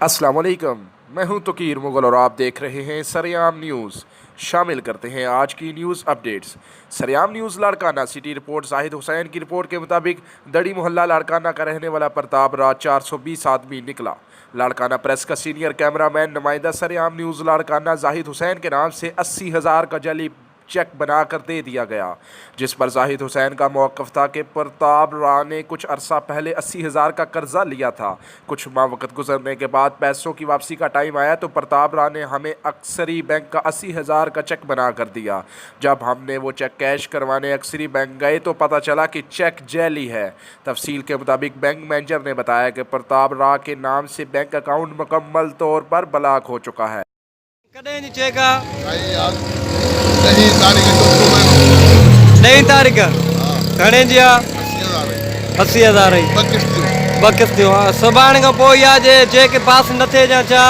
अस्सलाम वालेकुम। मैं हूं तकीर मुगल और आप देख रहे हैं सरेआम न्यूज़। शामिल करते हैं आज की न्यूज़ अपडेट्स। सरेआम news Larkana city report Zahid Hussain की रिपोर्ट के मुताबिक दड़ी मोहल्ला लाड़काना का रहने वाला प्रताप राज 420 आदमी निकला। लाड़काना प्रेस का सीनियर कैमरामैन नुमाइंदा सरेआम न्यूज़ लाड़काना जाहिद हुसैन के नाम से 80,000 का जाली चेक बनाकर दे दिया गया, जिस पर जाहिद हुसैन का मौक़िफ़ था कि प्रताप राव ने कुछ अरसा पहले 80,000 का कर्जा लिया था। कुछ माह वक्त गुजरने के बाद पैसों की वापसी का टाइम आया तो प्रताप राव ने हमें अक्सरी बैंक का 80,000 का चेक बना कर दिया। जब हमने वो चेक कैश करवाने अक्सरी बैंक गए तो पता चला कि चेक जैली है। तफसील के मुताबिक बैंक मैनेजर ने बताया कि प्रताप राव के नाम से बैंक अकाउंट मुकम्मल तौर पर ब्लॉक हो चुका है। कॾहिं जी चेक आहे? ॾहीं तारीख़ घणे जी आहे? 80,000 जी। ॿ किश्तियूं सुभाणे खां पोइ इहा जे चेक पास न थिए या छा?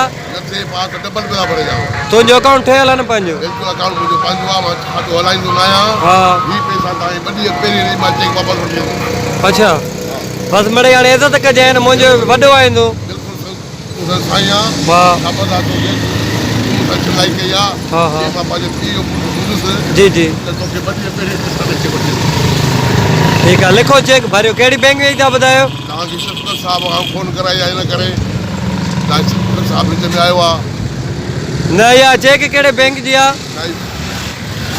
तुंहिंजो अकाउंट ठहियल आहे न पंहिंजो? अकाउंट मुंहिंजो पंहिंजो आहे, मां खातो हलाईंदो न आहियां। हा, ही पैसा तव्हां ॿ ॾींहं पहिरीं मां चेक वापसि वठी वेंदुमि। अच्छा, बसि मिड़ई हाणे इज़त कजांइ न, मुंहिंजो वॾो आईंदो। बिल्कुलु साईं आहे। वाह, ख़बर आहे तोखे सिलाई कई आहे। हा हा, मां पंहिंजे पीउ जो ॿुधुसि जी जी, त तोखे ॿ ॾींहं पहिरीं पैसा ॾेई वठी। ठीकु आहे, लिखो चेक भरियो। कहिड़ी बैंक में था ॿुधायो? तव्हांखे शफ़क़त साहब खां फ़ोन कराई आहे, हिन करे तव्हां शफ़क़त साहब विच में आयो आहे। न, इहा चेक कहिड़े बैंक जी आहे?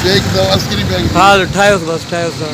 चेक अथव अस्करी बैंक। हा, ठाहियोसि, बसि ठाहियोसि।